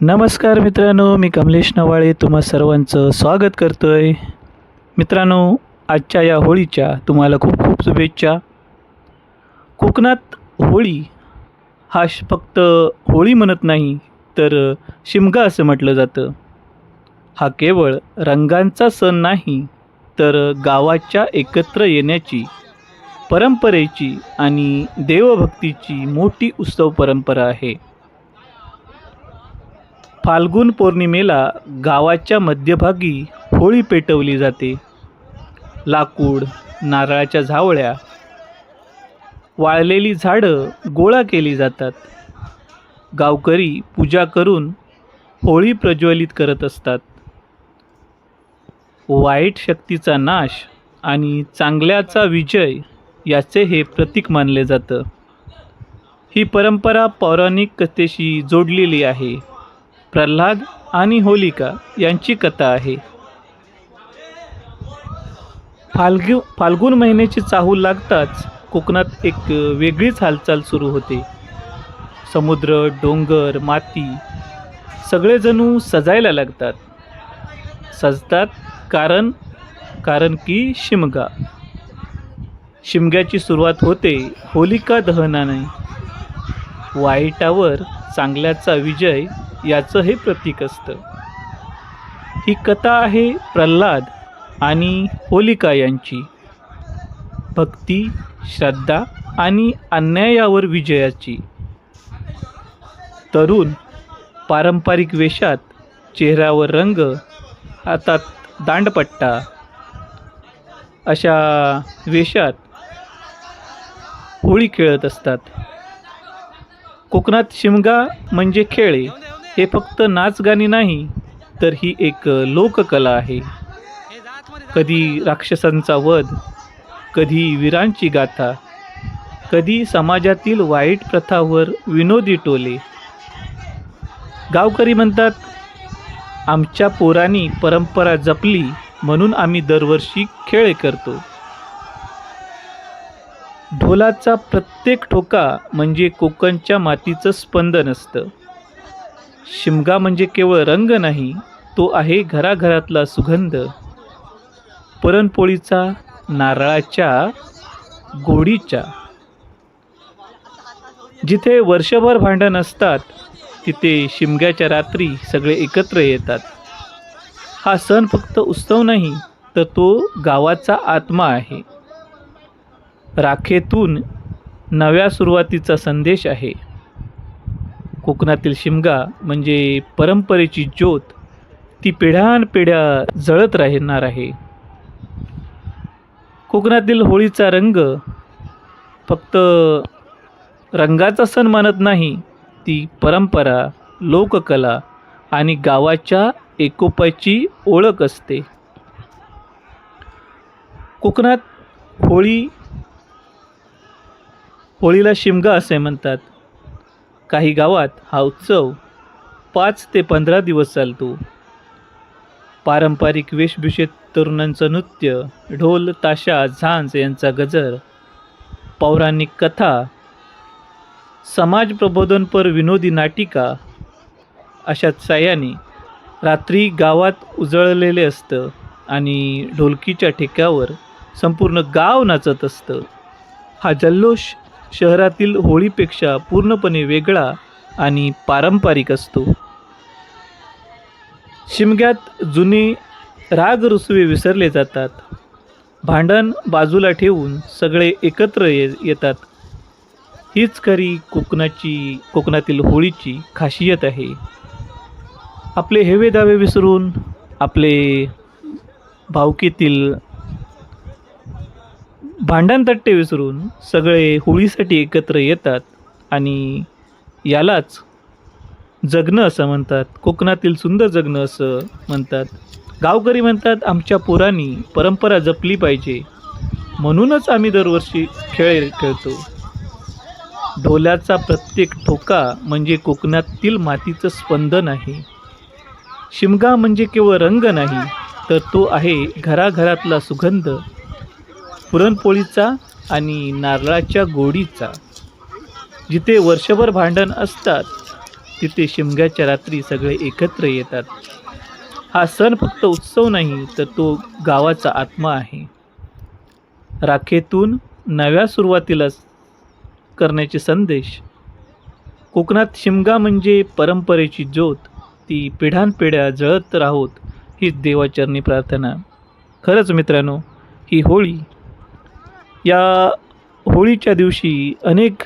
नमस्कार मित्रांनो, मी कमलेश नवाळे तुम्हा सर्वांचं स्वागत करतोय. मित्रांनो, आजच्या या होळीच्या तुम्हाला खूप खूप शुभेच्छा. कोकणात होळी हा फक्त होळी म्हणत नाही तर शिमगा असं म्हटलं जातं. हा केवळ रंगांचा सण नाही तर गावाच्या एकत्र येण्याची, परंपरेची आणि देवभक्तीची मोठी उत्सव परंपरा आहे. फाल्गुन पौर्णिमेला गावाच्या मध्यभागी होळी पेटवली जाते. लाकूड, नारळाच्या झावळ्या, वाळलेली झाडं गोळा केली जातात. गावकरी पूजा करून होळी प्रज्वलित करत असतात. वाईट शक्तीचा नाश आणि चांगल्याचा विजय याचे हे प्रतीक मानले जातं. ही परंपरा पौराणिक कथेशी जोडलेली आहे. प्रल्हाद आणि होलिका यांची कथा आहे. फाल्गुन महिन्याची चाहूल लागताच कोकणात एक वेगळीच हालचाल सुरू होते. समुद्र, डोंगर, माती सगळेजणू सजायला लागतात. सजतात कारण की शिमग्याची सुरुवात होते होलिका दहनाने. वाईटावर चांगल्याचा विजय याचं हे प्रतीक असतं. ही कथा आहे प्रल्हाद आणि होलिका यांची. भक्ती, श्रद्धा आणि अन्यायावर विजयाची. तरुण पारंपरिक वेशात, चेहऱ्यावर रंग, हातात दांडपट्टा अशा वेशात होळी खेळत असतात. कोकणात शिमगा म्हणजे खेळ हे फक्त नाचगाणी नाही तर ही एक लोककला आहे. कधी राक्षसांचा वध, कधी वीरांची गाथा, कधी समाजातील वाईट प्रथावर विनोदी टोले. गावकरी म्हणतात, आमच्या पोरांनी परंपरा जपली म्हणून आम्ही दरवर्षी खेळ करतो. ढोलाचा प्रत्येक ठोका म्हणजे कोकणच्या मातीचं स्पंदन असतं. शिमगा म्हणजे केवळ रंग नाही, तो आहे घराघरातला सुगंध. पुरणपोळीचा, नारळाच्या गोडीच्या. जिथे वर्षभर भांडण असतात तिथे शिमग्याच्या रात्री सगळे एकत्र येतात. हा सण फक्त उत्सव नाही तर तो गावाचा आत्मा आहे. राखेतून नव्या सुरुवातीचा संदेश आहे. कोकणातील शिमगा म्हणजे परंपरेची ज्योत, ती पिढ्यानपिढ्या जळत राहणार आहे. कोकणातील होळीचा रंग फक्त रंगाचा सण मानत नाही, ती परंपरा, लोककला आणि गावाच्या एकोप्याची ओळख असते. कोकणात होळीला शिमगा असे म्हणतात. काही गावात हा उत्सव 5 ते 15 दिवस चालतो. पारंपरिक वेशभूषेत तरुणांचं नृत्य, ढोल, ताशा, झांज यांचा गजर, पौराणिक कथा, समाज प्रबोधनपर विनोदी नाटिका अशाच साह्याने रात्री गावात उजळलेले असतं आणि ढोलकीच्या ठेक्यावर संपूर्ण गाव नाचत असतं. हा जल्लोष शहरातील होळीपेक्षा पूर्णपणे वेगळा आणि पारंपरिक असतो. शिमग्यात जुने राग रुसवे विसरले जातात. भांडण बाजूला ठेवून सगळे एकत्र येतात. हीच खरी कोकणातील होळीची खासियत आहे. आपले हेवे दावे विसरून, आपले भावकीतील भांडणतट्टे विसरून सगळे होळीसाठी एकत्र येतात आणि यालाच जगणं असं म्हणतात. कोकणातील सुंदर जगणं असं म्हणतात. गावकरी म्हणतात, आमच्या पोरांनी परंपरा जपली पाहिजे म्हणूनच आम्ही दरवर्षी खेळ खेळतो. ढोल्याचा प्रत्येक ठोका म्हणजे कोकणातील मातीचं स्पंदन आहे. शिमगा म्हणजे केवळ रंग नाही तर तो आहे घराघरातला सुगंध, पुरणपोळीचा आणि नारळाच्या गोडीचा. जिथे वर्षभर भांडण असतात तिथे शिमग्याच्या रात्री सगळे एकत्र येतात. हा सण फक्त उत्सव नाही, तर तो गावाचा आत्मा आहे. राखेतून नव्या सुरुवातीला करण्याचे संदेश. कोकणात शिमगा म्हणजे परंपरेची ज्योत, ती पिढ्यानपिढ्या जळत राहोत हीच देवाचरणी प्रार्थना. खरंच मित्रांनो, ही होळी, या होळीच्या दिवशी अनेक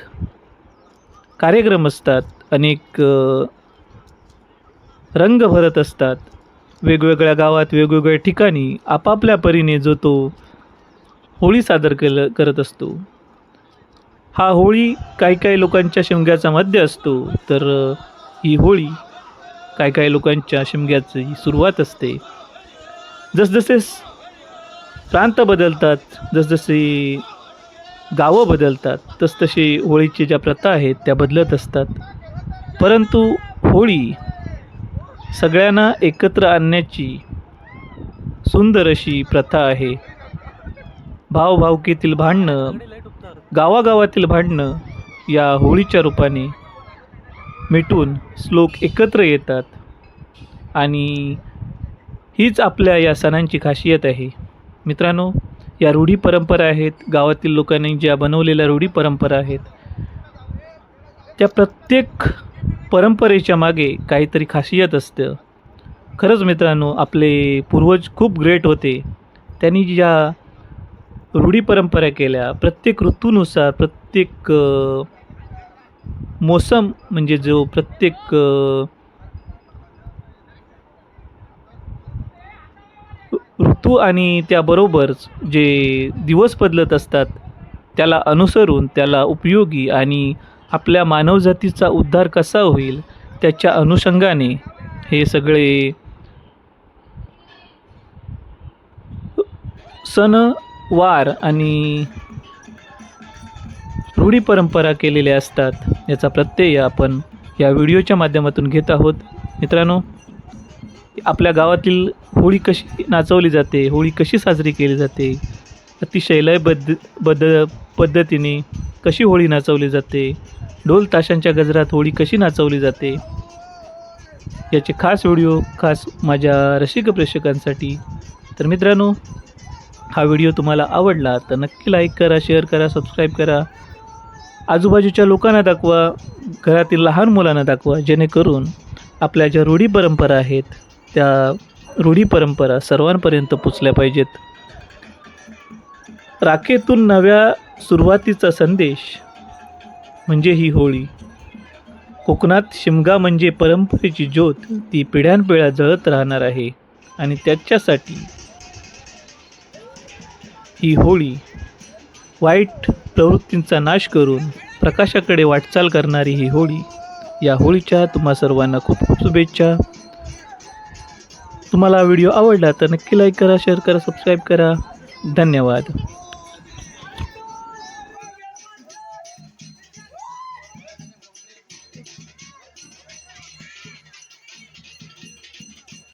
कार्यक्रम असतात, अनेक रंग भरत असतात. वेगवेगळ्या गावात वेगवेगळ्या ठिकाणी आपापल्या परीने जो तो होळी सादर करत असतो. हा होळी काही काही लोकांच्या शिमग्याचा मध्य असतो, तर ही होळी काही काही लोकांच्या शिमग्याची सुरुवात असते. जसजसे प्रांत बदलतात, जसजसे गावं बदलतात, तसतसे होळीची ज्या प्रथा आहेत त्या बदलत असतात. परंतु होळी सगळ्यांना एकत्र आणण्याची सुंदर अशी प्रथा आहे. भावभावकीतील भांडणं, गावागावातील भांडणं या होळीच्या रूपाने मिटून लोक एकत्र येतात आणि हीच आपल्या या सणांची खासियत आहे. मित्रांनो, या रूढी परंपरा आहेत, गावातील लोकांनी ज्या बनवलेल्या रूढी परंपरा आहेत, त्या प्रत्येक परंपरेच्या मागे काहीतरी खासियत असतं. खरंच मित्रांनो, आपले पूर्वज खूप ग्रेट होते. त्यांनी ज्या रूढी परंपरा केल्या, प्रत्येक ऋतूनुसार, प्रत्येक मोसम म्हणजे जो प्रत्येक ऋतू आणि त्याबरोबरच जे दिवस बदलत असतात त्याला अनुसरून, त्याला उपयोगी आणि आपल्या मानवजातीचा उद्धार कसा होईल त्याच्या अनुषंगाने हे सगळे सणवार आणि रूढी परंपरा केलेल्या असतात. याचा प्रत्यय आपण या व्हिडिओच्या माध्यमातून घेत आहोत. मित्रांनो, आपल्या गावातील होळी कशी नाचवली जाते, होळी कशी साजरी केली जाते, अतिशय लयबद्ध पद्धतीने कशी होळी नाचवली जाते, ढोल ताशांच्या गजरात होळी कशी नाचवली जाते, याचे खास व्हिडिओ खास माझ्या रसिक प्रेक्षकांसाठी. तर मित्रांनो, हा व्हिडिओ तुम्हाला आवडला तर नक्की लाईक करा, शेअर करा, सबस्क्राईब करा. आजूबाजूच्या लोकांना दाखवा, घरातील लहान मुलांना दाखवा, जेणेकरून आपल्या ज्या रूढी परंपरा आहेत त्या रूढी परंपरा सर्वांपर्यंत पोचल्या पाहिजेत. राखेतून नव्या सुरुवातीचा संदेश म्हणजे ही होळी. कोकणात शिमगा म्हणजे परंपरेची ज्योत, ती पिढ्यानपिढ्या जळत राहणार आहे आणि त्याच्यासाठी ही होळी वाईट प्रवृत्तींचा नाश करून प्रकाशाकडे वाटचाल करणारी ही होळी. या होळीच्या तुम्हा सर्वांना खूप खूप शुभेच्छा. तुम्हाला हा व्हिडिओ आवडला तर नक्की लाईक करा, शेअर करा, सबस्क्राईब करा. धन्यवाद.